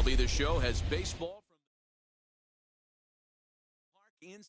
MLB The Show has baseball from the park in.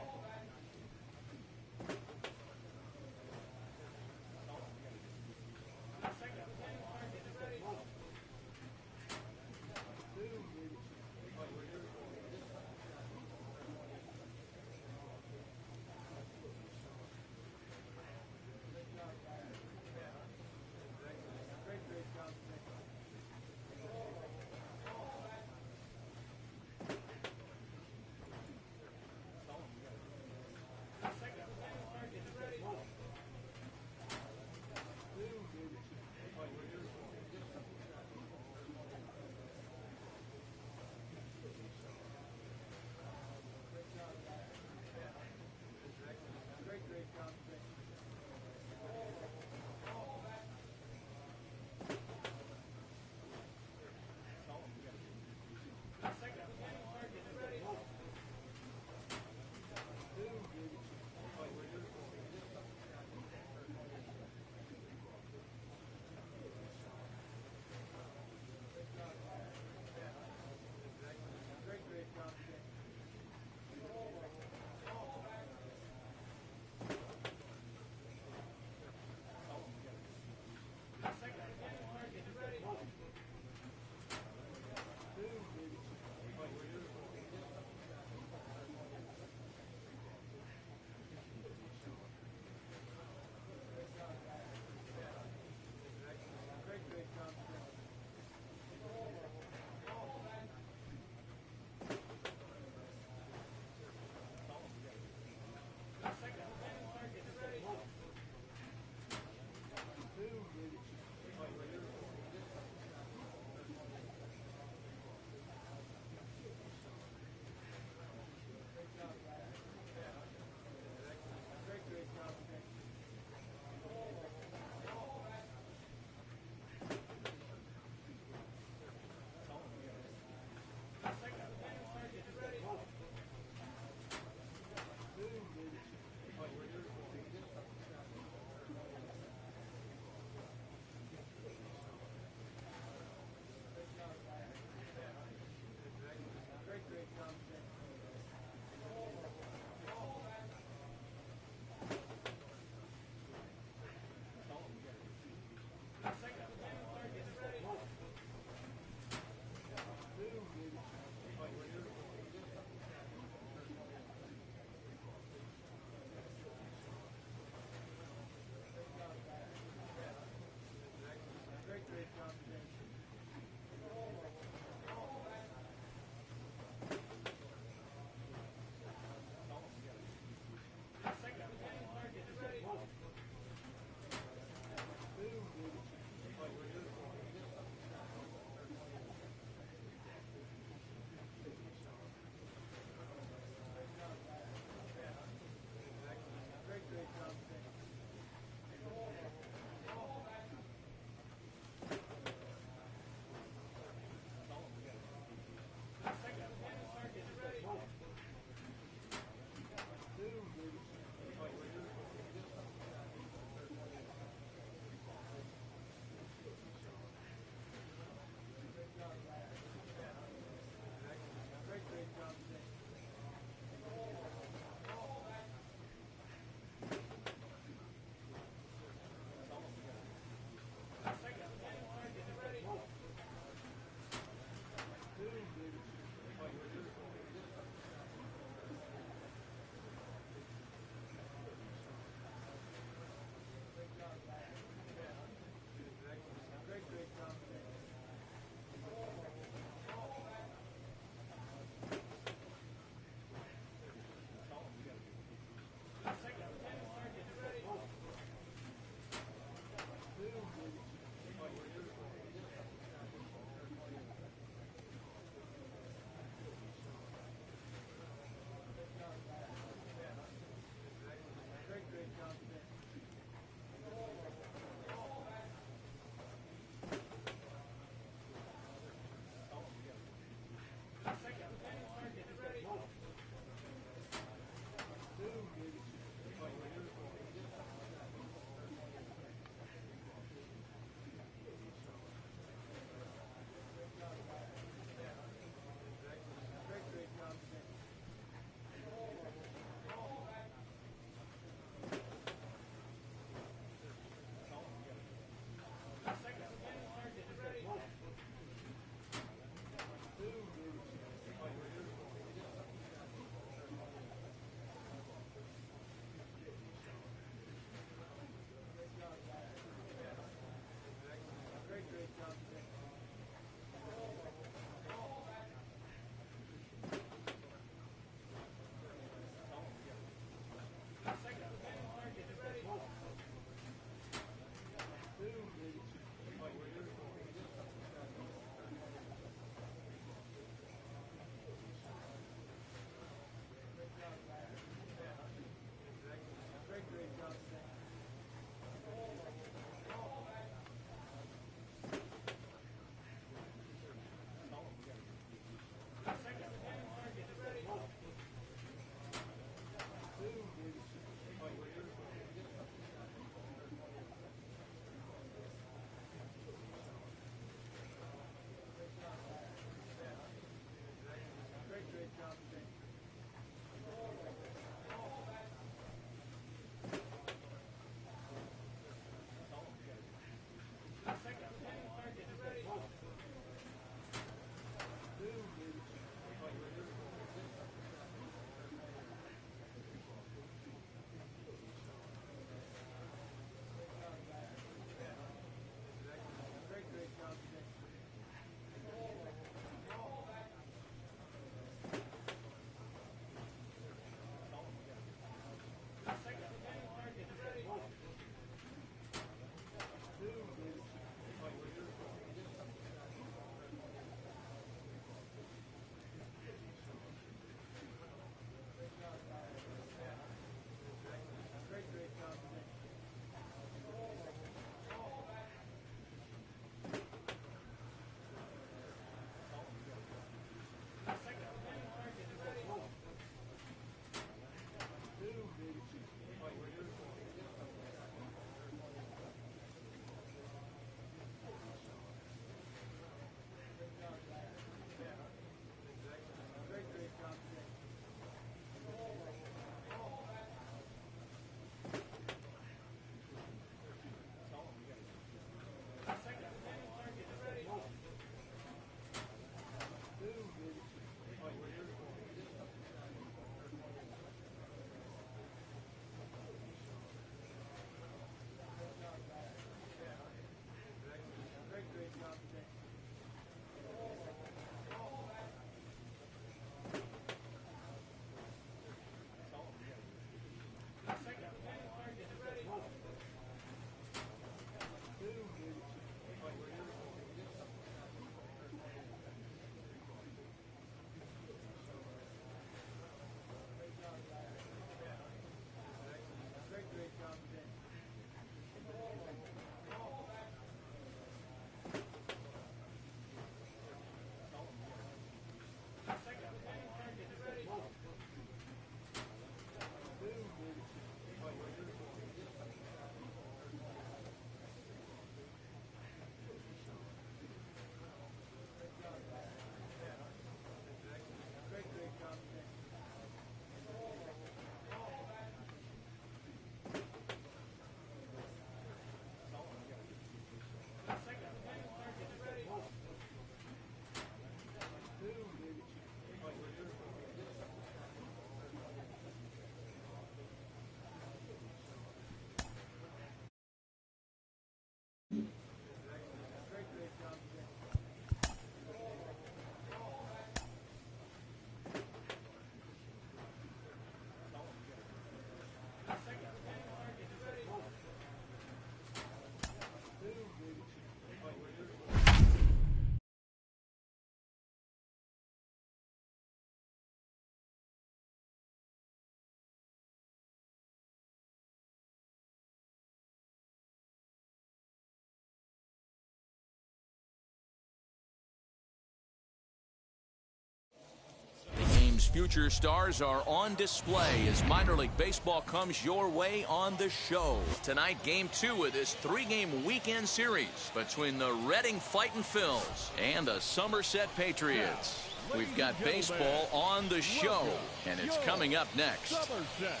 future stars are on display as minor league baseball comes your way on the show. Tonight, Game 2 of this 3-game weekend series between the Reading Fightin' Phils and the Somerset Patriots. We've got baseball on the show, and it's coming up next. Somerset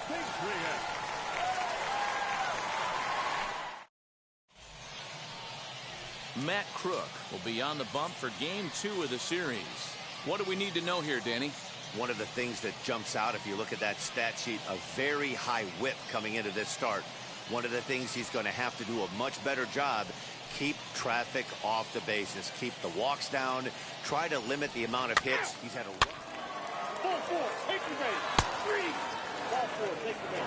Patriots. Matt Crook will be on the bump for Game 2 of the series. What do we need to know here, Danny? One of the things that jumps out if you look at that stat sheet, a very high whip coming into this start. One of the things he's going to have to do a much better job, keep traffic off the bases, keep the walks down, try to limit the amount of hits. He's had a Ball 4, take the base. 3. Ball 4, take the base.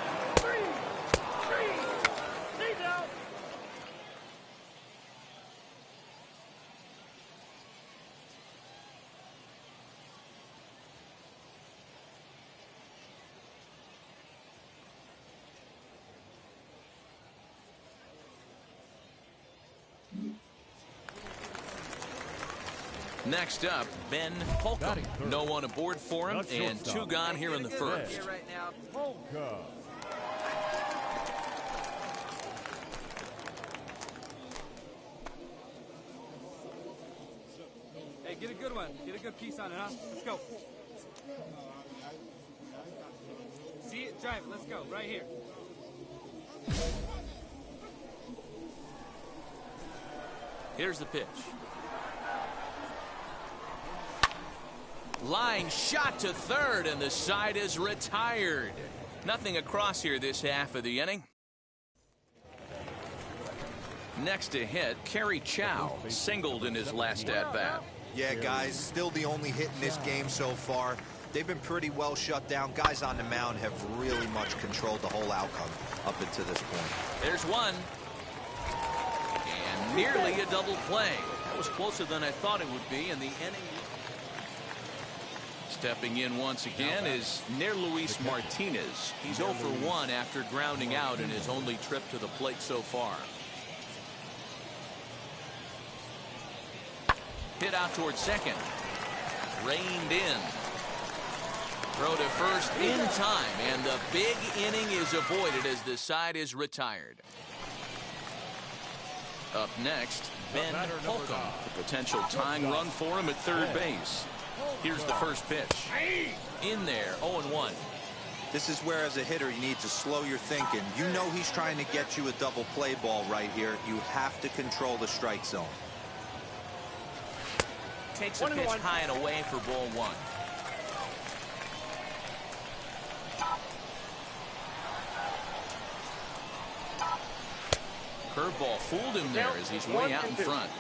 3. He's out. Next up, Ben Holcomb. No one aboard for him, and 2 gone here in the first. Holcomb. Hey, get a good one. Get a good piece on it, huh? Let's go. See it? Drive it. Let's go. Right here. Here's the pitch. Line shot to third, and the side is retired. Nothing across here this half of the inning. Next to hit, Kerry Chow singled in his last at-bat. Yeah, guys, still the only hit in this game so far. They've been pretty well shut down. Guys on the mound have really much controlled the whole outcome up until this point. There's one. And nearly a double play. That was closer than I thought it would be, and the inning... Stepping in once again is Luis Martinez. He's 0 for 1 after grounding out in his only trip to the plate so far. Hit out towards second. Reined in. Throw to first in time, and the big inning is avoided as the side is retired. Up next, Ben Holcomb. The potential tying run for him at third base. Here's the first pitch. In there, 0-1. This is where, as a hitter, you need to slow your thinking. You know he's trying to get you a double play ball right here. You have to control the strike zone. Takes a pitch high and away for ball 1. Curveball fooled him there as he's way out in front.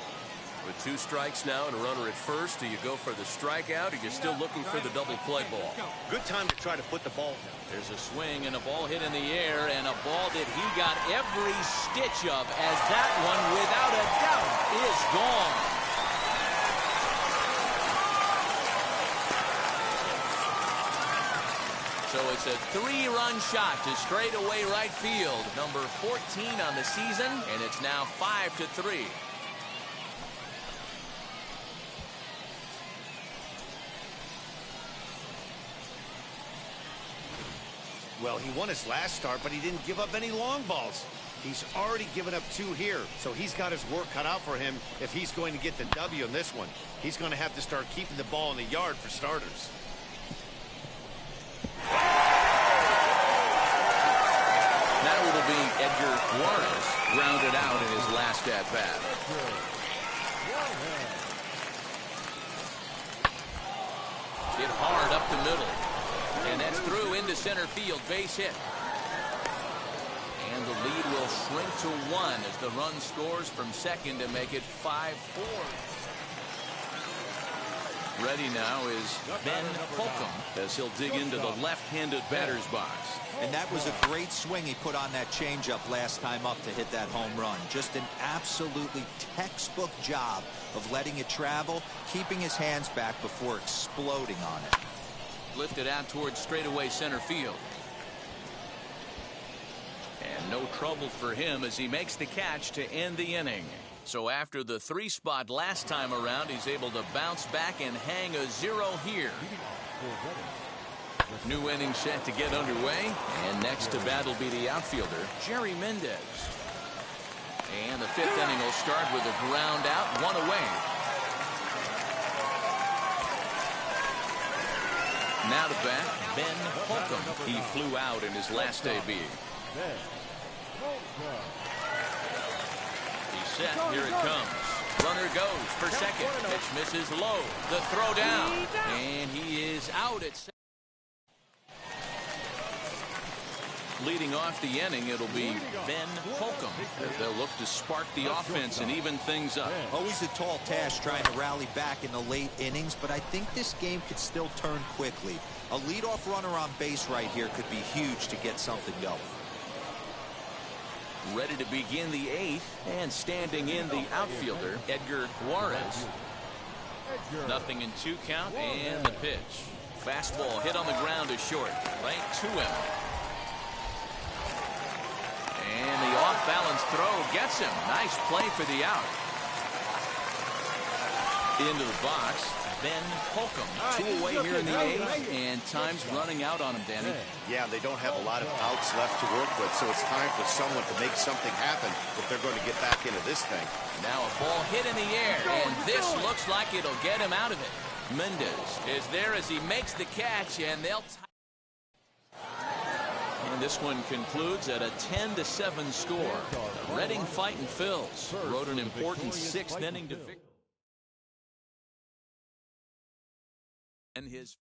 With 2 strikes now and a runner at first, do you go for the strikeout, or you're still looking for the double play ball? good time to try to put the ball down. There's a swing and a ball hit in the air, and a ball that he got every stitch of, as that one, without a doubt, is gone. So it's a 3-run shot to straightaway right field. Number 14 on the season, and it's now 5-3. Well, he won his last start, but he didn't give up any long balls. He's already given up 2 here, so he's got his work cut out for him if he's going to get the W in this one. He's going to have to start keeping the ball in the yard for starters. Now it'll be Edgar Juarez grounded out in his last at-bat. Hit hard up the middle. And that's through into center field, base hit. And the lead will shrink to 1 as the run scores from second to make it 5-4. Ready now is Ben Holcomb as he'll dig into the left-handed batter's box. And that was a great swing he put on that changeup last time up to hit that home run. Just an absolutely textbook job of letting it travel, keeping his hands back before exploding on it. Lifted out towards straightaway center field. And no trouble for him as he makes the catch to end the inning. So after the 3 spot last time around, he's able to bounce back and hang a 0 here. New inning set to get underway. And next to bat will be the outfielder, Jerry Mendez. And the fifth inning will start with a ground out, one away. Now to bat, Ben Holcomb. He flew out in his last AB. He's set. Here it comes. Runner goes for second. Pitch misses low. The throw down. And he is out at second. Leading off the inning, it'll be Ben Holcomb. They'll look to spark the offense and even things up. Always a tall task trying to rally back in the late innings, but I think this game could still turn quickly. A leadoff runner on base right here could be huge to get something going. Ready to begin the eighth, and standing in the outfielder, Edgar Juarez. 0-2 count, and the pitch. Fastball hit on the ground to short. Right to him. And the off-balance throw gets him. Nice play for the out. Into the box, Ben Holcomb. 2 away here in the eighth, and time's running out on him, Danny. Yeah, they don't have a lot of outs left to work with, so it's time for someone to make something happen if they're going to get back into this thing. Now a ball hit in the air, and this looks like it'll get him out of it. Mendez is there as he makes the catch, and they'll tie. And this one concludes at a 10-7 score. The Reading Fighting Phils wrote an important 6th inning to victory. And his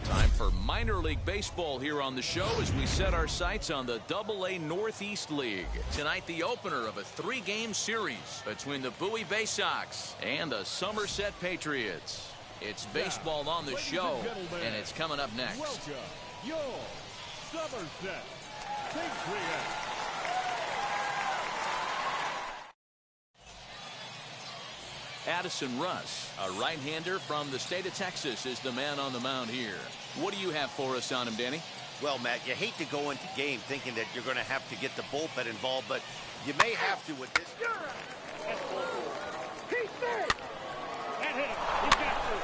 time for minor league baseball here on the show as we set our sights on the AA Northeast League. Tonight, the opener of a 3-game series between the Bowie Bay Sox and the Somerset Patriots. It's baseball on the show, and it's coming up next. Welcome, your Somerset Patriots. Addison Russ, a right-hander from the state of Texas, is the man on the mound here. What do you have for us on him, Danny? Well, Matt, you hate to go into game thinking that you're going to have to get the bullpen involved, but you may have to with this. He's there. That hit him. He's got through.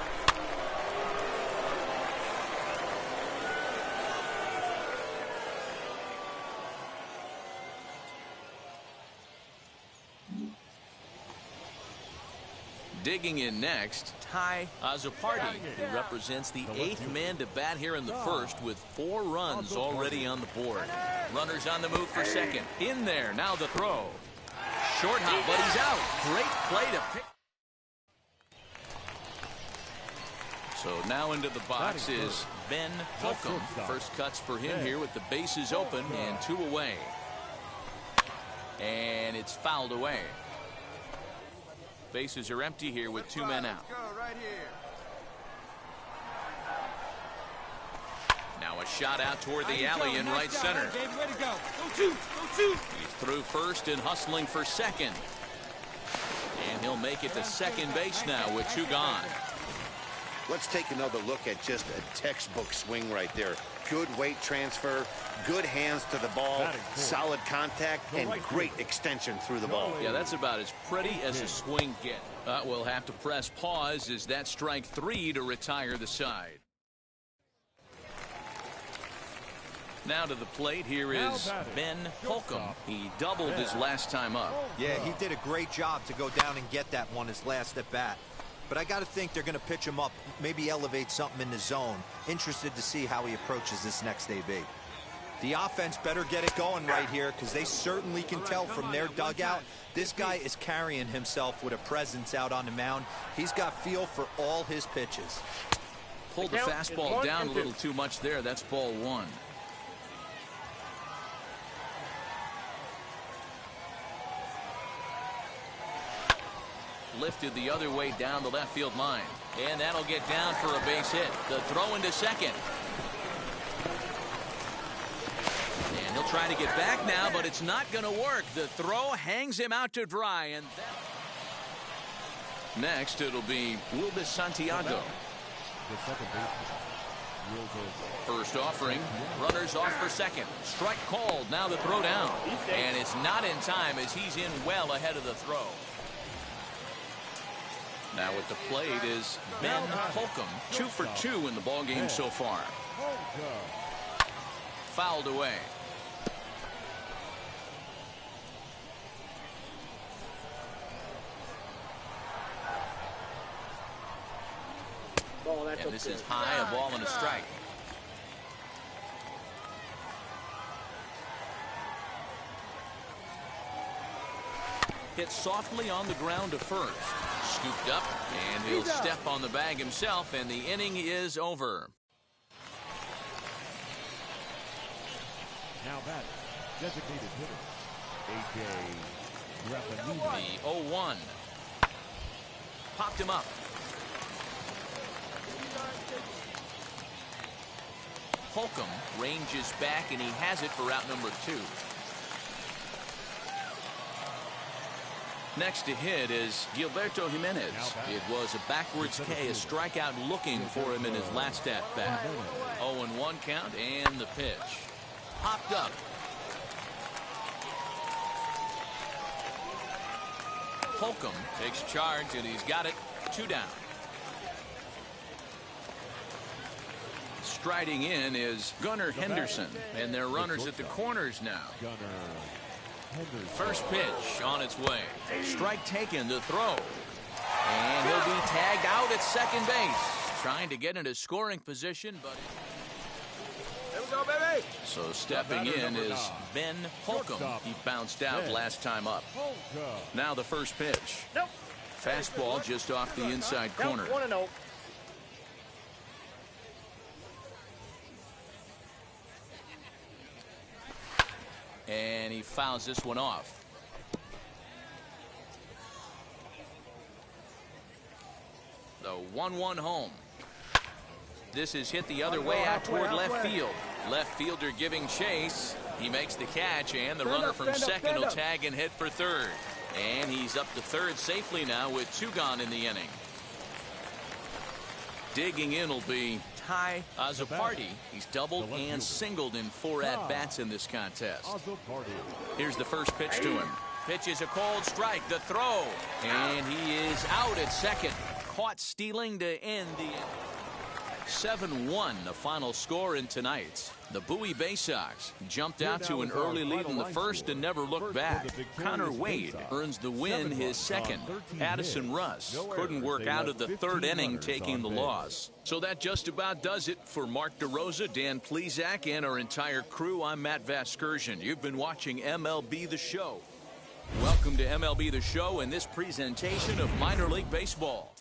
Digging in next, Ty Azapardi, who represents the 8th man to bat here in the first with 4 runs already on the board. Runners on the move for second. In there, now the throw. Short hop, but he's out. Great play to pick. So now into the box is Ben Holcomb. First cuts for him here with the bases open and 2 away. And it's fouled away. Bases are empty here with 2 men out. Now a shot out toward the alley in right center. He's through first and hustling for second. And he'll make it to second base now with 2 gone. Let's take another look at just a textbook swing right there. Good weight transfer, good hands to the ball, solid contact, and great extension through the ball. Yeah, that's about as pretty as a swing gets. We'll have to press pause as that strike 3 to retire the side. Now to the plate, here is Ben Holcomb. He doubled his last time up. Yeah, he did a great job to go down and get that one his last at bat. But I got to think they're going to pitch him up, maybe elevate something in the zone. Interested to see how he approaches this next AB. The offense better get it going right here, because they certainly can tell from their dugout this guy is carrying himself with a presence out on the mound. He's got feel for all his pitches. Pulled the fastball down a little too much there. That's ball 1. Lifted the other way down the left field line. And that'll get down for a base hit. The throw into second. And he'll try to get back now, but it's not going to work. The throw hangs him out to dry. And next, it'll be Wilbur Santiago. First offering, runners off for second. Strike called, now the throw down. And it's not in time as he's in well ahead of the throw. Now at the plate is Ben Holcomb, 2 for 2 in the ballgame so far. Fouled away. And this is high, a ball and a strike. Hit softly on the ground to first. Scooped up, and he'll step on the bag himself, and the inning is over. Now batting, designated hitter, The 0-1. Popped him up. Holcomb ranges back, and he has it for out number 2. Next to hit is Gilberto Jimenez. It was a backwards K, a strikeout looking for him in his last at-bat. 0-1 count, and the pitch. Popped up. Holcomb takes charge, and he's got it. 2 down. Striding in is Gunnar Henderson, and they're runners at the corners now. First pitch on its way. Strike taken to throw. And he'll be tagged out at second base. Trying to get into scoring position, but... There we go, baby. So stepping in is Ben Holcomb. He bounced out last time up. Now the first pitch. Fastball just off the inside corner. 1-0. And he fouls this one off. The 1-1 home. This is hit the other way out toward left field. Left fielder giving chase. He makes the catch, and the runner from second will tag and hit for third. And he's up to third safely now with 2 gone in the inning. Digging in will be Ty Azzopardi. He's doubled and singled in 4 at-bats in this contest. Here's the first pitch to him. Pitch is a cold strike. The throw. And he is out at second. Caught stealing to end the inning. 7-1, the final score in tonight's. The Bowie Bay Sox jumped out to an early lead in the first and never looked back. Connor Wade earns the win, his second. Addison Russ couldn't work out of the third inning, taking the loss. So that just about does it for Mark DeRosa, Dan Plesac, and our entire crew. I'm Matt Vasgersian. You've been watching MLB The Show. Welcome to MLB The Show and this presentation of Minor League Baseball.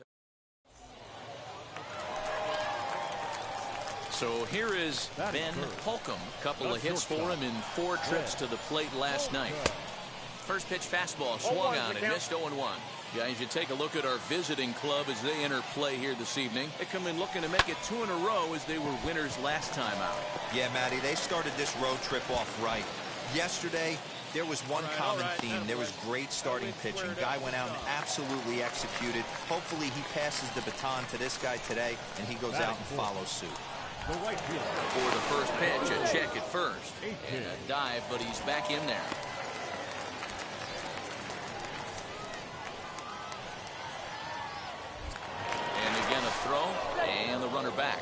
So here is Ben Holcomb. Couple of hits for him in 4 trips to the plate last night. First pitch fastball swung on and missed 0-1. Guys, you take a look at our visiting club as they enter play here this evening. They come in looking to make it 2 in a row as they were winners last time out. Yeah, Matty, they started this road trip off right. Yesterday, there was one common theme. There was great starting pitching. Guy went out and absolutely executed. Hopefully, he passes the baton to this guy today, and he goes out and follows suit. For the first pitch, a check at first. And a dive, but he's back in there. And again, a throw, and the runner back.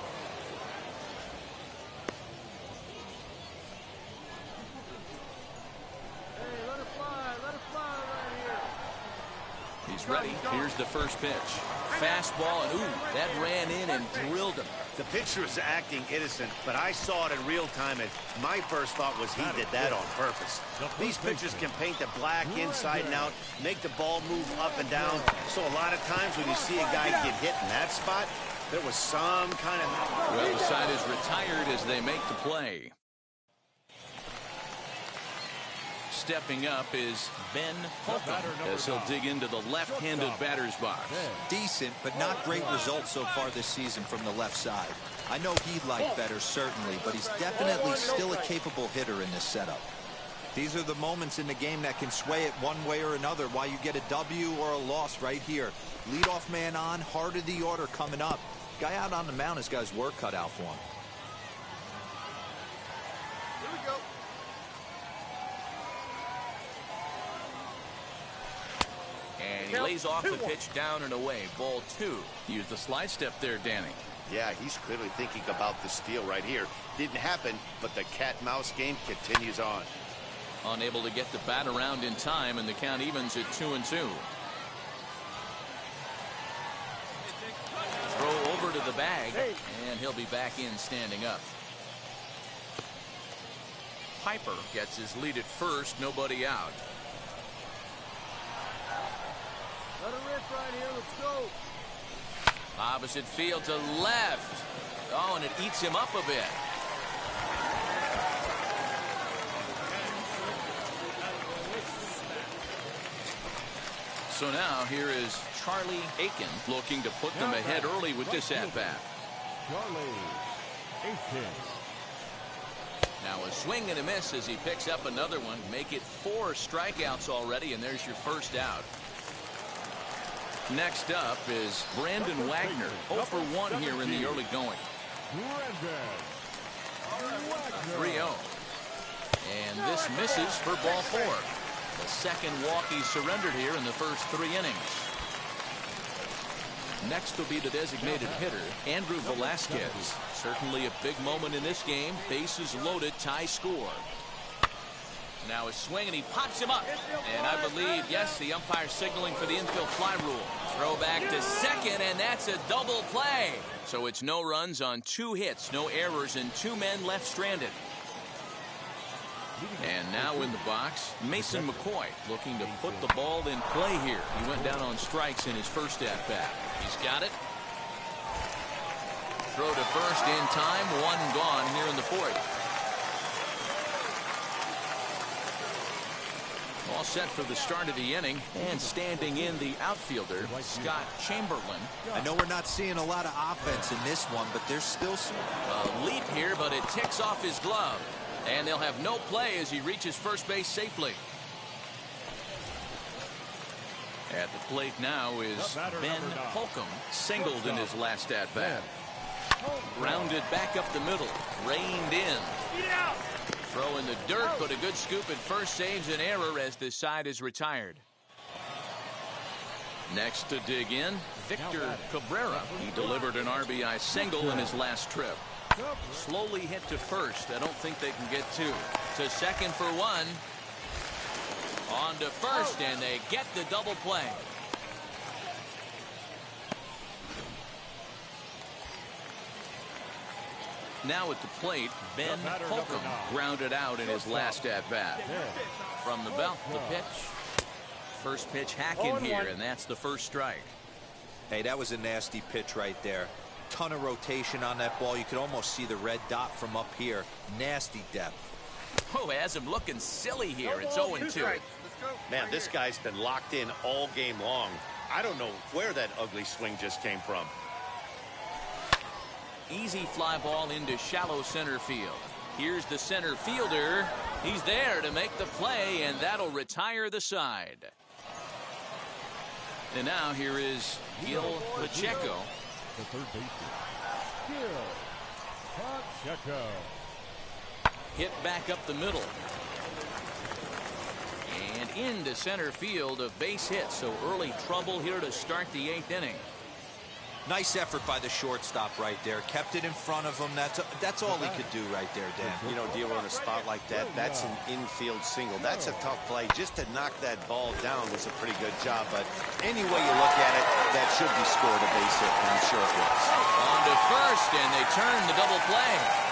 He's ready. Here's the first pitch. Fastball, and ooh, that ran in and drilled him. The pitcher is acting innocent, but I saw it in real time, and my first thought was he did that on purpose. These pitchers can paint the black inside and out, make the ball move up and down. So a lot of times when you see a guy get hit in that spot, there was some kind of... Well, the side is retired as they make the play. Stepping up is Ben Holcomb as he'll dig into the left-handed batter's box. Decent, but not great results so far this season from the left side. I know he'd like better, certainly, but he's definitely still a capable hitter in this setup. These are the moments in the game that can sway it one way or another, why you get a W or a loss right here. Leadoff man on, heart of the order coming up. Guy out on the mound has got his work cut out for him. Here we go. And he lays off the pitch down and away. Ball 2. Use the slide step there, Danny. Yeah, he's clearly thinking about the steal right here. Didn't happen, but the cat-mouse game continues on. Unable to get the bat around in time, and the count evens at 2-2. Throw over to the bag, and he'll be back in standing up. Piper gets his lead at first, nobody out. Let her rip right here. Let's go. Opposite field to left. Oh, and it eats him up a bit. So now here is Charlie Aiken looking to put them ahead early with this at-bat. Charlie Aiken. Now a swing and a miss as he picks up another one. Make it 4 strikeouts already, and there's your first out. Next up is Brandon Wagner. 0 for 1 here in the early going. 3-0. And this misses for ball 4. The second walk he surrendered here in the first 3 innings. Next will be the designated hitter, Andrew Velasquez. Certainly a big moment in this game. Bases loaded, tie score. Now a swing, and he pops him up. And I believe, yes, the umpire signaling for the infield fly rule. Throw back to second, and that's a double play. So it's no runs on 2 hits, no errors, and 2 men left stranded. And now in the box, Mason McCoy looking to put the ball in play here. He went down on strikes in his first at-bat. He's got it. Throw to first in time, 1 gone here in the 4th. All set for the start of the inning, and standing in the outfielder, Scott Chamberlain. I know we're not seeing a lot of offense in this one, but there's still some. A leap here, but it ticks off his glove. And they'll have no play as he reaches first base safely. At the plate now is Ben Holcomb, singled in his last at-bat. Grounded back up the middle, reined in. Throw in the dirt, but a good scoop at first saves an error as this side is retired. Next to dig in, Victor Cabrera. He delivered an RBI single in his last trip. Slowly hit to first. I don't think they can get 2. To second for 1. On to first, and they get the double play. Now at the plate, Ben Holcomb grounded out in his last at-bat. From the belt, the pitch. First pitch hack in here, and that's the first strike. Hey, that was a nasty pitch right there. Ton of rotation on that ball. You could almost see the red dot from up here. Nasty depth. Oh, has him looking silly here. It's 0-2. Man, this guy's been locked in all game long. I don't know where that ugly swing just came from. Easy fly ball into shallow center field. Here's the center fielder. He's there to make the play, and that'll retire the side. And now here is Gil Pacheco. The third baseman, Gil Pacheco. Hit back up the middle. And into center field, a base hit. So early trouble here to start the 8th inning. Nice effort by the shortstop right there. Kept it in front of him. That's all he could do right there, Dan. You know, dealing in a spot like that, that's an infield single. That's a tough play. Just to knock that ball down was a pretty good job. But any way you look at it, that should be scored a base hit, and I'm sure it was. On to first, and they turn the double play.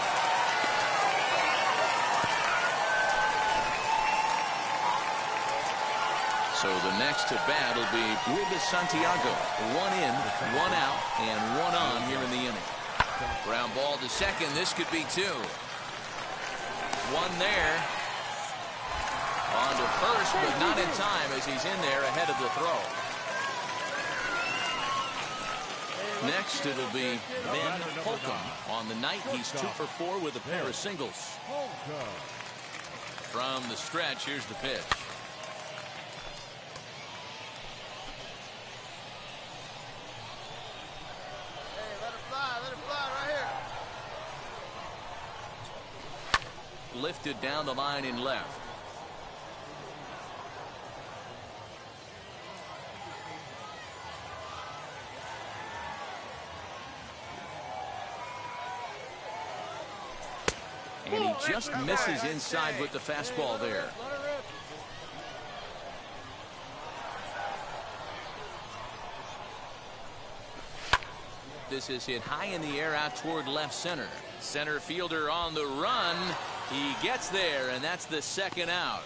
So the next to bat will be Ruben Santiago. 1 in, 1 out, and 1 on here in the inning. Ground ball to second. This could be 2. 1 there. On to first, but not in time as he's in there ahead of the throw. Next, it'll be Ben Holcomb. On the night, he's 2 for 4 with a pair of singles. From the stretch, here's the pitch. Lifted down the line in left. And he just misses inside with the fastball there. This is hit high in the air out toward left center. Center fielder on the run. He gets there, and that's the 2nd out.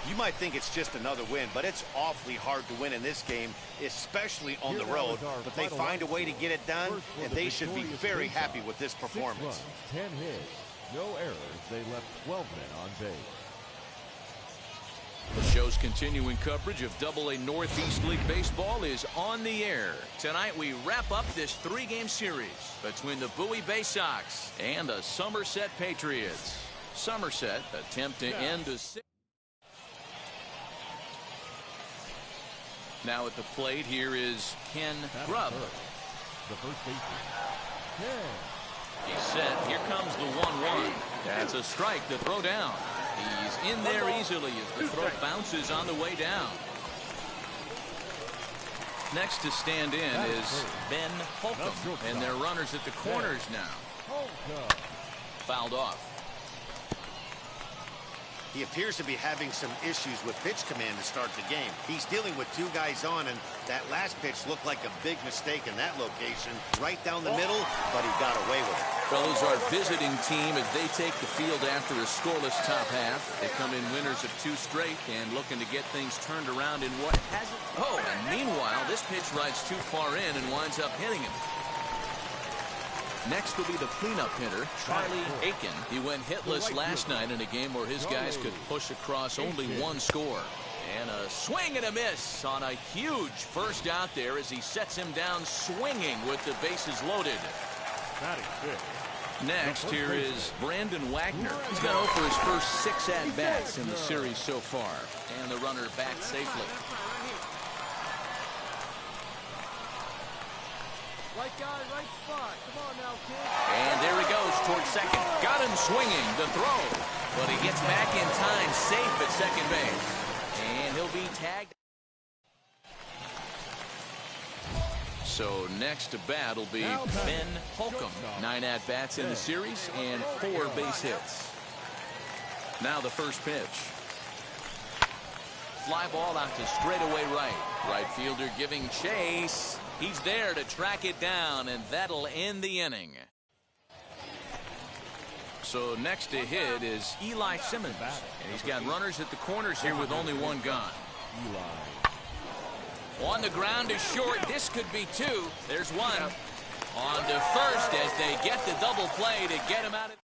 You might think it's just another win, but it's awfully hard to win in this game, especially on the road. But they find a way to get it done, and they should be very happy with this performance. 6 runs, 10 hits, no errors. They left 12 men on base. The show's continuing coverage of AA Northeast League Baseball is on the air. Tonight we wrap up this 3-game series between the Bowie Bay Sox and the Somerset Patriots. Somerset attempt to end a 6. Now at the plate, here is Ken Grubb. The first baseman, Ken. He's set. Here comes the 1-1. That's a strike to throw down. He's in there easily as the throw bounces on the way down. Next to stand in is Ben Holcomb, and they're runners at the corners now. Fouled off. He appears to be having some issues with pitch command to start the game. He's dealing with 2 guys on, and that last pitch looked like a big mistake in that location. Right down the middle, but he got away with it. Fellas, our visiting team, as they take the field after a scoreless top half. They come in winners of 2 straight and looking to get things turned around in what hasn't. Oh, and meanwhile, this pitch rides too far in and winds up hitting him. Next will be the cleanup hitter, Charlie Aiken. He went hitless last night in a game where his guys could push across only 1 score. And a swing and a miss on a huge first out there as he sets him down swinging with the bases loaded. Next, here is Brandon Wagner. He's got 0 for his first 6 at-bats in the series so far. And the runner back safely. Right guy, right spot. Come on now, kid. And there he goes towards second. Got him swinging the throw. But he gets back in time, safe at second base. And he'll be tagged. So next to bat will be Ben Holcomb. 9 at-bats in the series and 4 base hits. Now the first pitch. Fly ball out to straightaway right. Right fielder giving chase. He's there to track it down, and that'll end the inning. So next to hit is Eli Simmons. And he's got runners at the corners here with only 1 gone. On the ground to short. This could be 2. There's 1. On to first as they get the double play to get him out of.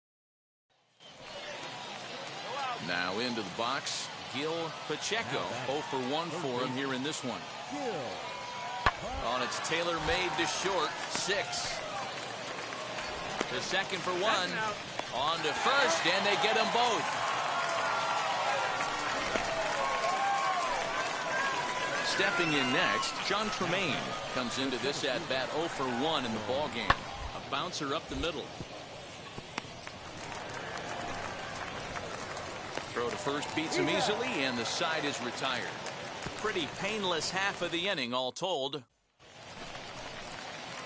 Now into the box, Gil Pacheco. 0 for 1 for him here in this one. On its tailor-made to short. 6. To second for 1. On to first, and they get them both. Stepping in next, John Tremaine comes into this at-bat 0 for 1 in the ballgame. A bouncer up the middle. Throw to first beats him easily, and the side is retired. Pretty painless half of the inning, all told.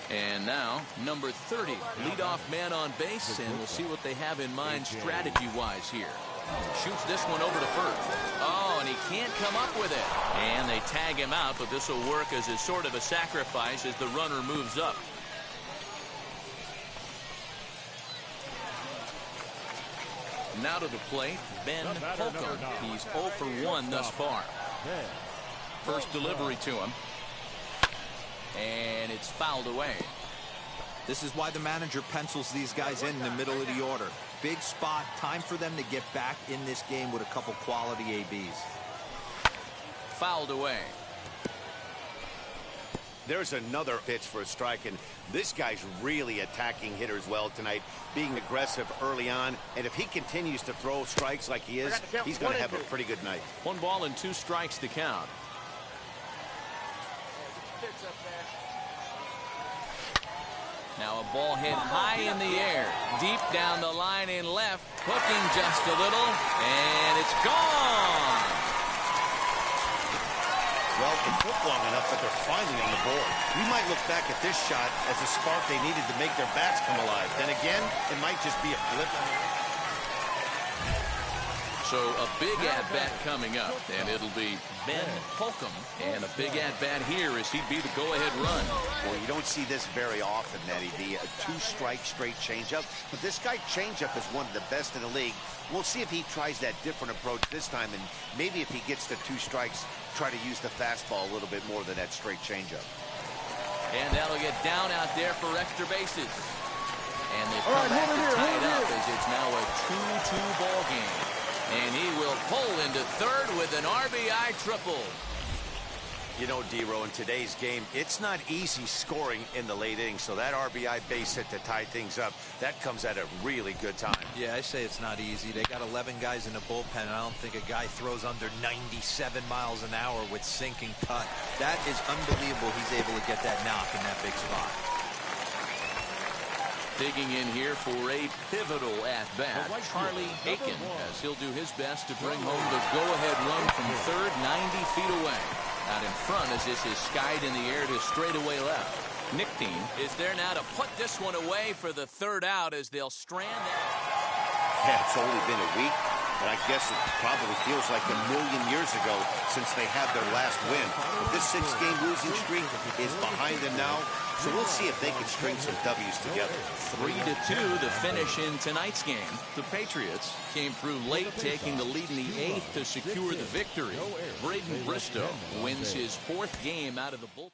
And now, number 30, leadoff man on base, and we'll see what they have in mind strategy-wise here. Shoots this one over to first. Oh, and he can't come up with it. And they tag him out, but this will work as a sort of a sacrifice as the runner moves up. Now to the plate, Ben Holcomb. He's 0 for 1 thus far. First delivery to him. And it's fouled away. This is why the manager pencils these guys in the middle of the order. Big spot, time for them to get back in this game with a couple quality ABs. Fouled away. There's another pitch for a strike, and this guy's really attacking hitters well tonight, being aggressive early on, and if he continues to throw strikes like he is, he's going to have a pretty good night. 1 ball and 2 strikes to count. Now a ball hit high in the air, deep down the line in left, hooking just a little, and it's gone. Well, it took long enough, but they're finally on the board. We might look back at this shot as a spark they needed to make their bats come alive. Then again, it might just be a blip. So a big at-bat coming up, and it'll be Ben Holcomb. And a big at-bat here as he'd be the go-ahead run. Well, you don't see this very often, Matty D. A 2-strike straight changeup. But this guy changeup is one of the best in the league. We'll see if he tries that different approach this time, and maybe if he gets to 2 strikes, try to use the fastball a little bit more than that straight changeup. And that'll get down out there for extra bases. And they come back to tie it up as it's now a 2-2 ball game. And he will pull into third with an RBI triple. You know, D-Row, in today's game, it's not easy scoring in the late innings, so that RBI base hit to tie things up, that comes at a really good time. Yeah, I say it's not easy. They got 11 guys in the bullpen, and I don't think a guy throws under 97 miles an hour with sinking cut. That is unbelievable he's able to get that knock in that big spot. Digging in here for a pivotal at-bat, Charlie Aiken, as he'll do his best to bring home the go-ahead run from third, 90 feet away. Out in front as this is skied in the air to straightaway left. Nick Dean is there now to put this one away for the third out as they'll strand that. Yeah, it's only been a week, but I guess it probably feels like a million years ago since they had their last win. But this 6-game losing streak is behind them now, so we'll see if they can string some W's together. 3-2 the finish in tonight's game. The Patriots came through late, taking the lead in the 8th to secure the victory. Braden Bristow wins his 4th game out of the bullpen.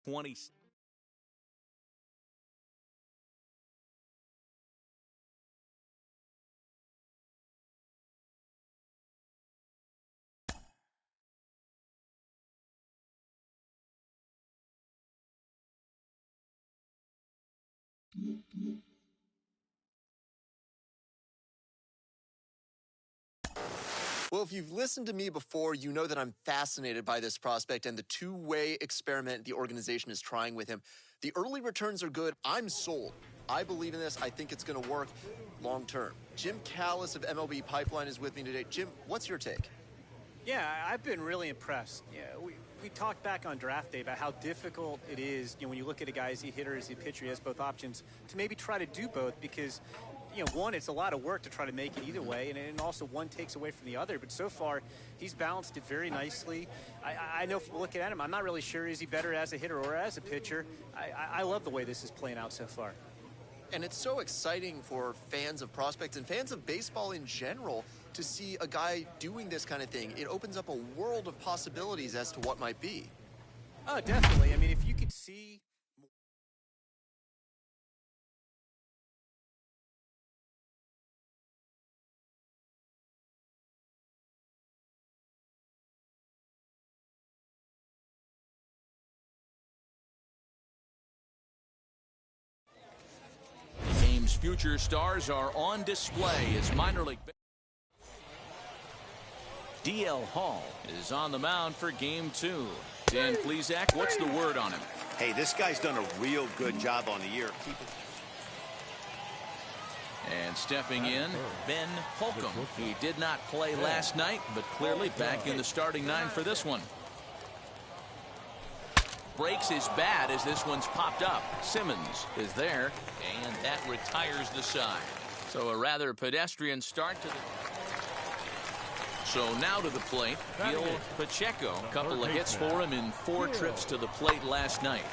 20. Well, if you've listened to me before, you know that I'm fascinated by this prospect and the two-way experiment the organization is trying with him. The early returns are good. I'm sold. I believe in this. I think it's going to work long term. Jim Callis of MLB Pipeline is with me today. Jim, what's your take? Yeah, I've been really impressed. Yeah, we talked back on draft day about how difficult it is, when you look at a guy, is he a hitter, is he a pitcher, he has both options, to maybe try to do both because, one, it's a lot of work to try to make it either way, and also one takes away from the other. But so far, he's balanced it very nicely. I know from looking at him, I'm not really sure is he better as a hitter or as a pitcher. I love the way this is playing out so far. And it's so exciting for fans of prospects and fans of baseball in general to see a guy doing this kind of thing. It opens up a world of possibilities as to what might be. Oh, definitely. I mean, if you could see... future stars are on display as minor league. DL Hall is on the mound for game 2. Dan Plesac, what's the word on him? Hey, this guy's done a real good job on the year. And stepping in, Ben Holcomb. He did not play last night, but clearly back in the starting 9 for this one. Breaks his bat as this one's popped up. Simmons is there, and that retires the side. So a rather pedestrian start to the... So now to the plate, Gil Pacheco. A couple of hits for him in 4 trips to the plate last night.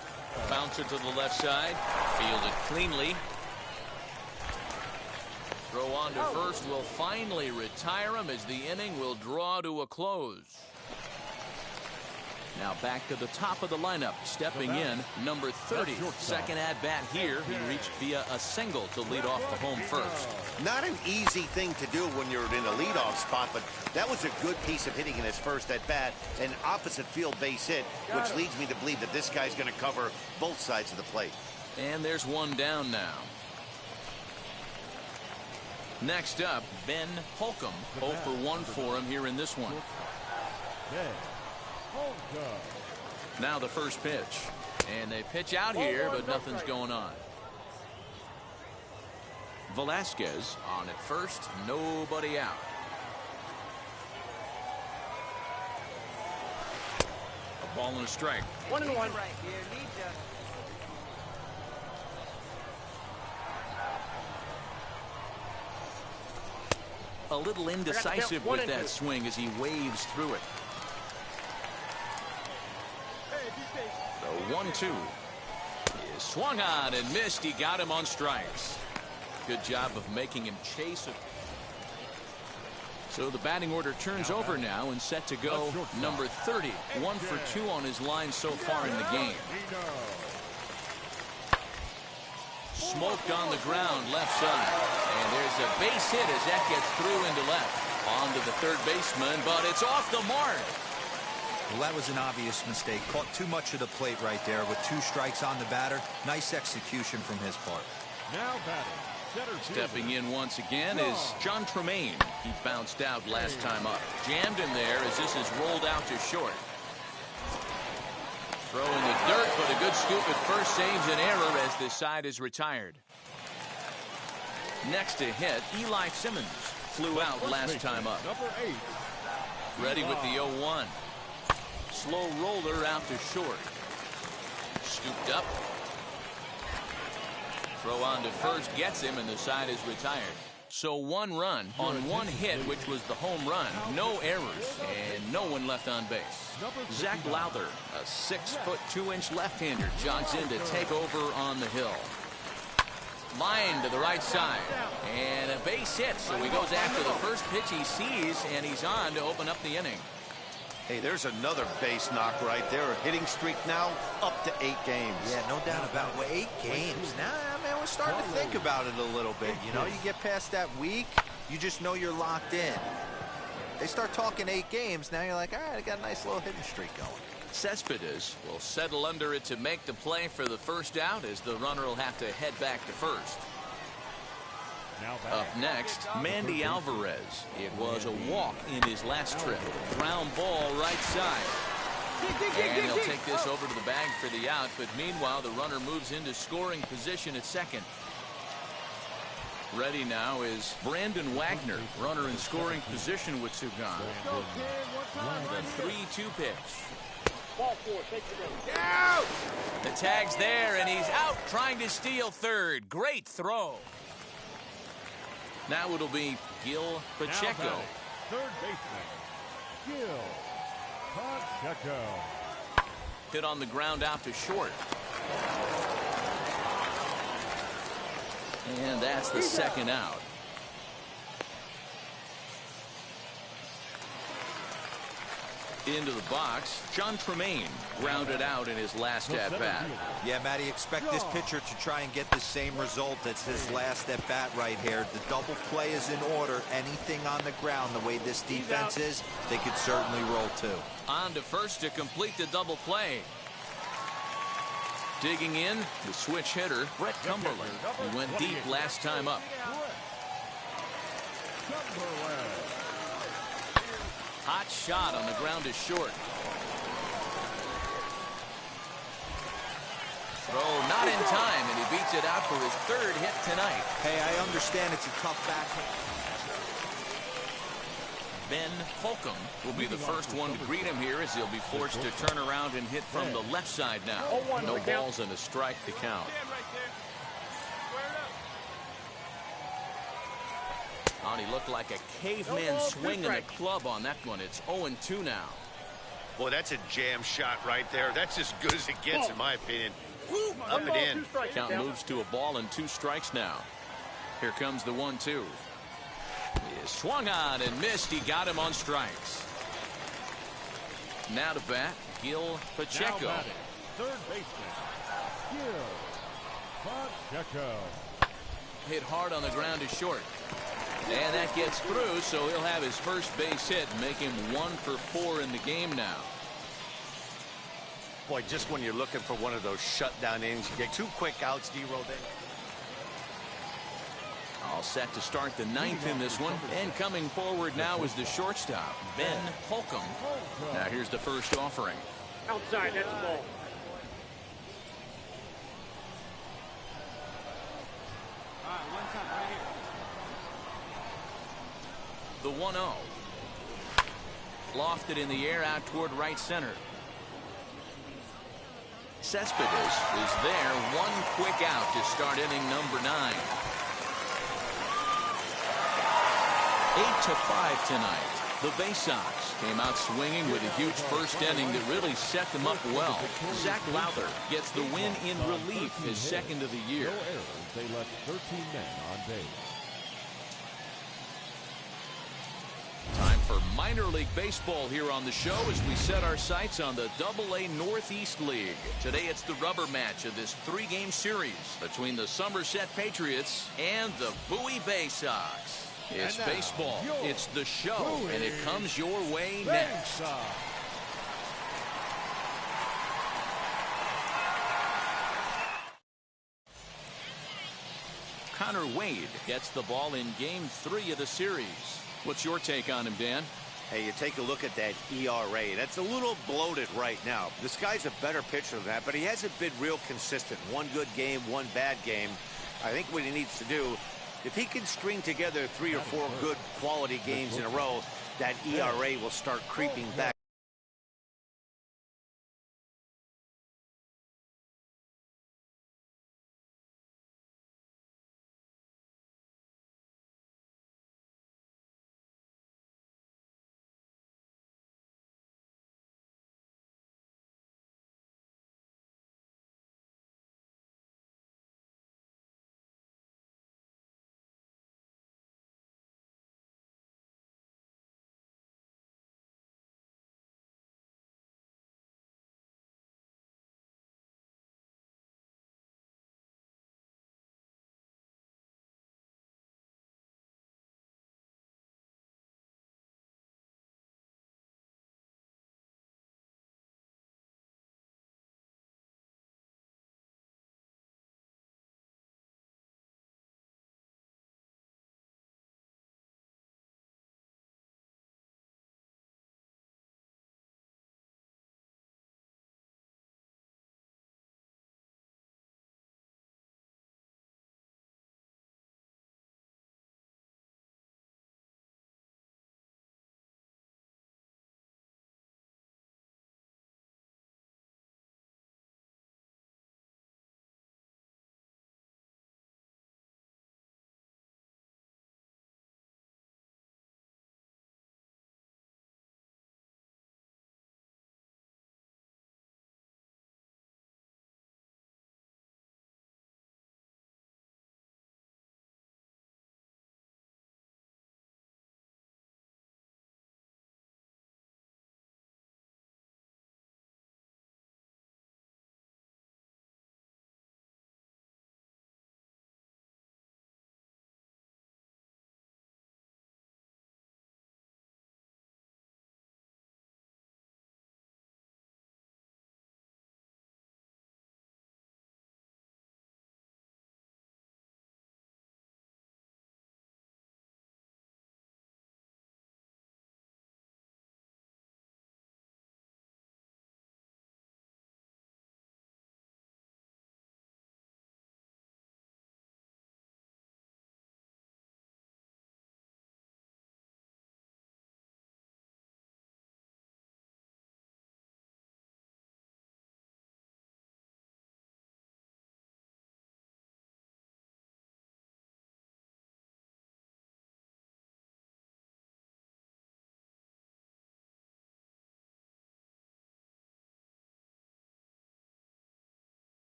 Bouncer to the left side, fielded cleanly. Throw on to first will finally retire him as the inning will draw to a close. Now back to the top of the lineup, stepping in, number 30. Second at-bat here. He reached via a single to lead off the home first. Not an easy thing to do when you're in a leadoff spot, but that was a good piece of hitting in his first at-bat. An opposite field base hit, which leads me to believe that this guy's going to cover both sides of the plate. And there's one down now. Next up, Ben Holcomb. 0 for 1 for him here in this one. Now the first pitch. And they pitch out here, but nothing's going on. Velasquez on at first. Nobody out. A ball and a strike. 1-1. Right here, need ya. A little indecisive with that swing as he waves through it. The 1-2 is swung on and missed. He got him on strikes. Good job of making him chase it. So the batting order turns over now and set to go number 30. 1 for 2 on his line so far in the game. Smoked on the ground left side. And there's a base hit as that gets through into left. On to the third baseman, but it's off the mark. Well, that was an obvious mistake. Caught too much of the plate right there with 2 strikes on the batter. Nice execution from his part. Now batting. Stepping in once again is John Tremaine. He bounced out last time up. Jammed in there as this is rolled out to short. Throw in the dirt, but a good scoop at first saves an error as this side is retired. Next to hit, Eli Simmons. Flew out last time up. Number 8. Ready with the 0-1. Slow roller out to short. Scooped up. Throw on to first gets him, and the side is retired. So 1 run on 1 hit, which was the home run. No errors, and no one left on base. Zach Lowther, a 6'2" left-hander, jogs in to take over on the hill. Line to the right side, and a base hit. So he goes after the first pitch he sees, and he's on to open up the inning. Hey, there's another base knock right there. A hitting streak now up to 8 games. Yeah, no doubt about it. 8 games. Now, man, we're starting to think about it a little bit. You know, you get past that week, you just know you're locked in. They start talking 8 games, now you're like, all right, I got a nice little hitting streak going. Cespedes will settle under it to make the play for the first out as the runner will have to head back to first. Up next, Mandy Alvarez. It was a walk in his last trip. Ground ball right side. And they'll take this over to the bag for the out, but meanwhile the runner moves into scoring position at second. Ready now is Brandon Wagner, runner in scoring position with two gone. The 3-2 pitch. Ball 4, take the base. Out! The tag's there, and he's out trying to steal third. Great throw. Now it'll be Gil Pacheco. Third baseman, Gil Pacheco. Hit on the ground out to short. And that's the second out. Into the box, John Tremaine grounded out in his last at-bat. Yeah, Matty, expect this pitcher to try and get the same result as his last at-bat right here. The double play is in order. Anything on the ground, the way this defense is, they could certainly roll too. On to first to complete the double play. Digging in, the switch hitter, Brett Cumberland. He went deep last time up. Hot shot on the ground is short. Throw not in time, and he beats it out for his third hit tonight. Hey, I understand it's a tough backhand. Ben Holcomb will be the first one to greet him here as he'll be forced to turn around and hit from the left side now. No balls and a strike to count. Oh, and he looked like a caveman swinging a club on that one. It's 0-2 now. Boy, that's a jam shot right there. That's as good as it gets, in my opinion. Woo, up and in. Count moves to a ball and 2 strikes now. Here comes the 1-2. He is swung on and missed. He got him on strikes. Now to bat, Gil Pacheco. Third baseman, Gil Pacheco. Hit hard on the ground is short. And that gets through, so he'll have his first base hit, make him 1 for 4 in the game now. Boy, just when you're looking for one of those shutdown innings, you get 2 quick outs, D-rolled in. All set to start the 9th in this one. And coming forward now is the shortstop, Ben Holcomb. Now here's the first offering. Outside, that's the ball. The 1-0. Lofted in the air out toward right center. Cespedes is there. 1 quick out to start inning number 9. 8-5 tonight. The Bay Sox came out swinging with a huge first inning that really set them up well. Zach Lowther gets the win in relief, his second of the year. No errors. They left 13 men on base. Time for minor league baseball here on the show as we set our sights on the AA Northeast League. Today it's the rubber match of this 3-game series between the Somerset Patriots and the Bowie Bay Sox. It's baseball, it's the show, and it comes your way next. Connor Wade gets the ball in game 3 of the series. What's your take on him, Dan? Hey, you take a look at that ERA. That's a little bloated right now. This guy's a better pitcher than that, but he hasn't been real consistent. 1 good game, 1 bad game. I think what he needs to do, if he can string together 3 or 4 good quality games in a row, that ERA will start creeping back.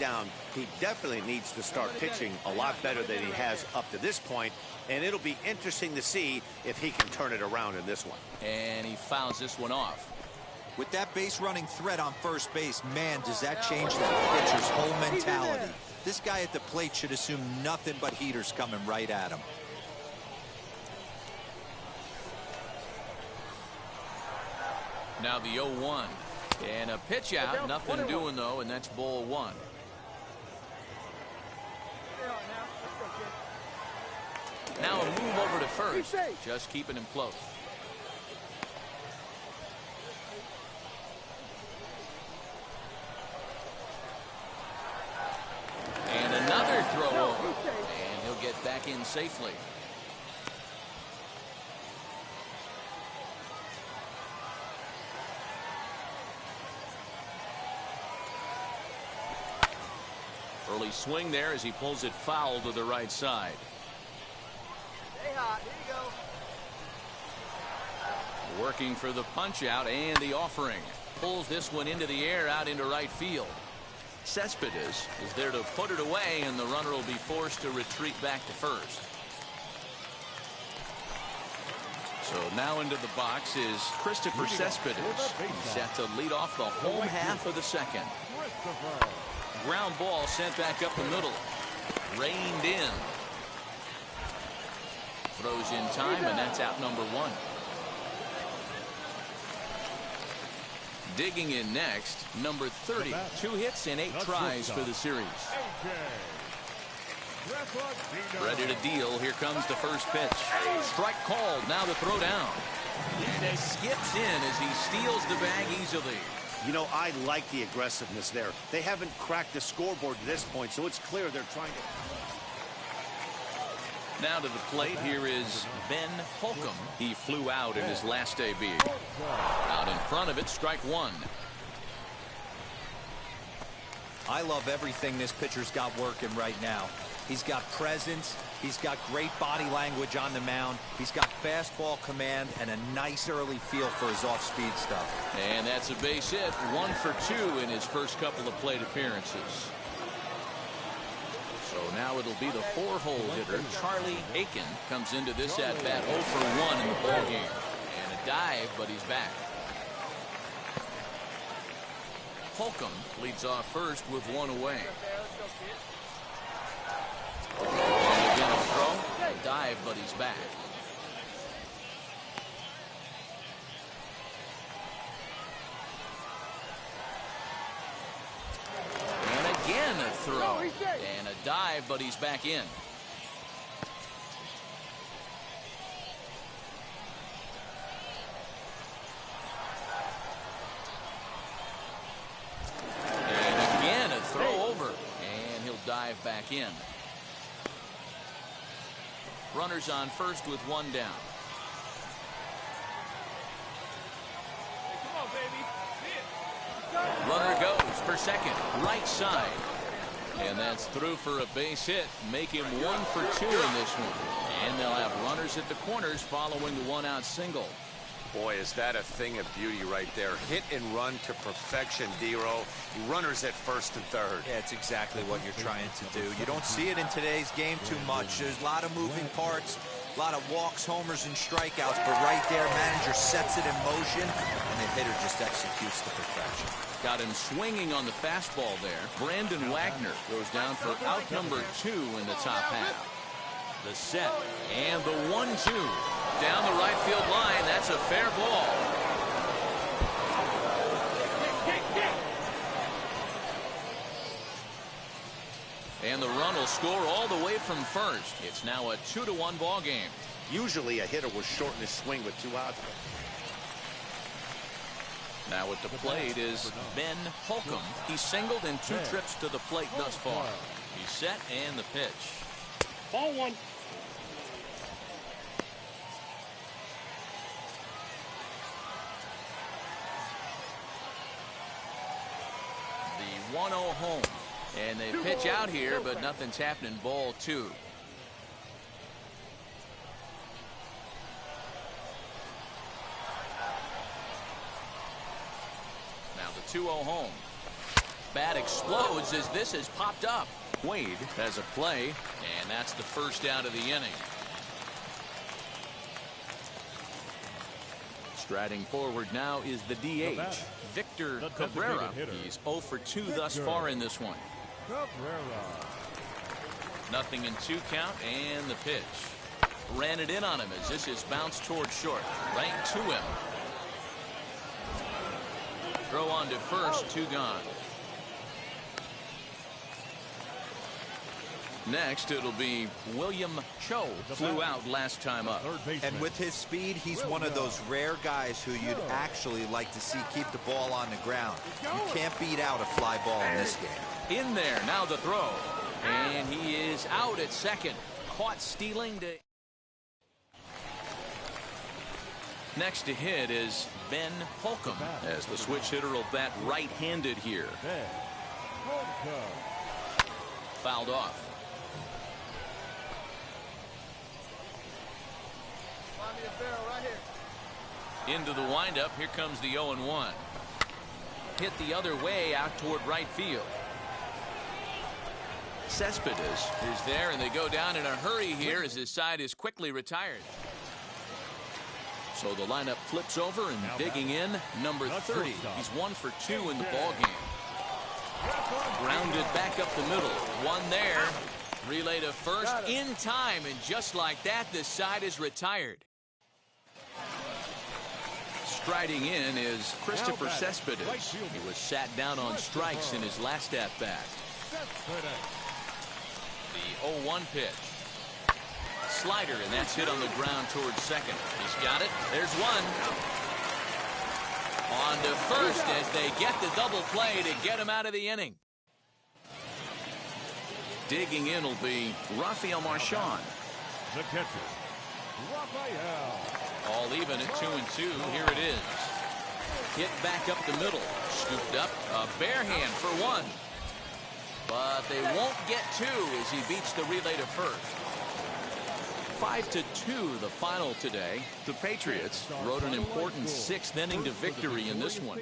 down, he definitely needs to start pitching a lot better than he has up to this point, and it'll be interesting to see if he can turn it around in this one. And he fouls this one off. With that base running threat on first base, man, does that change that pitcher's whole mentality. This guy at the plate should assume nothing but heaters coming right at him. Now the 0-1. And a pitch out. Nothing doing, though, and that's ball one. Now a move over to first. Just keeping him close. And another throw over. And he'll get back in safely. Early swing there as he pulls it foul to the right side. Stay hot. Here you go. Working for the punch out and the offering. Pulls this one into the air out into right field. Cespedes is there to put it away, and the runner will be forced to retreat back to first. So now into the box is Christopher Cespedes. He's set to lead off the home half of the second. Ground ball sent back up the middle. Reined in. Throws in time, and that's out number one. Digging in next, number 30. 2 hits and 8 tries for the series. Ready to deal. Here comes the first pitch. Strike called. Now the throw down. And he skips in as he steals the bag easily. You know, I like the aggressiveness there. They haven't cracked the scoreboard to this point, so it's clear they're trying to. Now to the plate, here is Ben Holcomb. He flew out in his last debut. Out in front of it, strike one. I love everything this pitcher's got working right now. He's got presence. He's got great body language on the mound. He's got fastball command and a nice early feel for his off-speed stuff. And that's a base hit. 1 for 2 in his first couple of plate appearances. So now it'll be the 4-hole hitter, Charlie Aiken, comes into this at-bat 0 for 1 in the ballgame. And a dive, but he's back. Holcomb leads off first with 1 away. And again a throw, a dive, but he's back. And again a throw, and a dive, but he's back in. And again a throw over, and he'll dive back in. Runners on first with 1 down. Runner goes for second, right side. And that's through for a base hit. Make him 1 for 2 in this one. And they'll have runners at the corners following the 1-out single. Boy, is that a thing of beauty right there. Hit and run to perfection, D-Row. Runners at first and third. Yeah, it's exactly what you're trying to do. You don't see it in today's game too much. There's a lot of moving parts, a lot of walks, homers, and strikeouts. But right there, manager sets it in motion, and the hitter just executes to perfection. Got him swinging on the fastball there. Brandon Wagner goes down for out number 2 in the top half. The set and the 1-2 down the right field line. That's a fair ball. And the run will score all the way from first. It's now a 2-1 ball game. Usually a hitter will shorten his swing with 2 outs. Now at the plate is Ben Holcomb. He's singled in 2 trips to the plate thus far. He's set and the pitch. Ball 1. The 1-0 home. And they pitch out here, but nothing's happening. Ball 2. Now the 2-0 home. Bat explodes as this has popped up. Wade has a play, and that's the first out of the inning. Striding forward now is the DH, Victor Cabrera. He's 0 for 2 thus far in this one. Nothing in 2 count, and the pitch. Ran it in on him as this is bounced toward short. Right to him. Throw on to first, 2 gone. Next, it'll be William Cho. Flew out last time up. And with his speed, he's one of those rare guys who you'd actually like to see keep the ball on the ground. You can't beat out a fly ball in this game. In there, now the throw. And he is out at second. Caught stealing to... Next to hit is Ben Holcomb, as the switch hitter will bat right-handed here. Fouled off. Into the windup. Here comes the 0-1. Hit the other way out toward right field. Cespedes is there, and they go down in a hurry here as his side is quickly retired. So the lineup flips over, and digging in, number 30. He's 1 for 2 in the ballgame. Grounded back up the middle. One there. Relay to first in time, and just like that, this side is retired. Striding in is Christopher Cespedes. He was sat down on strikes in his last at-bat. The 0-1 pitch. Slider, and that's hit on the ground towards second. He's got it. There's one. On to first as they get the double play to get him out of the inning. Digging in will be Rafael Marchand. The catcher, Rafael. All even at 2-2. Here it is. Hit back up the middle. Scooped up. A bare hand for one. But they won't get 2 as he beats the relay to first. 5-2 the final today. The Patriots rode an important 6th inning to victory in this one.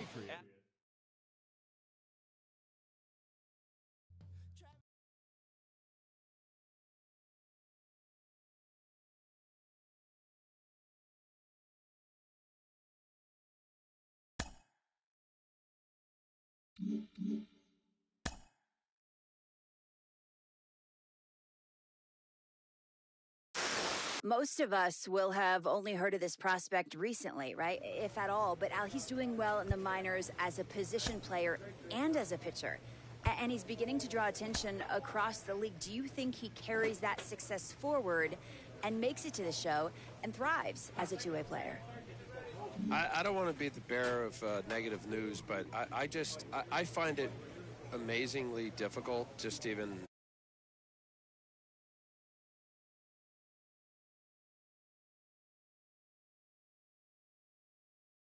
Most of us will have only heard of this prospect recently, right? If at all. But Al, he's doing well in the minors as a position player and as a pitcher. And he's beginning to draw attention across the league. Do you think he carries that success forward and makes it to the show and thrives as a two-way player? I don't want to be the bearer of negative news, but I find it amazingly difficult just even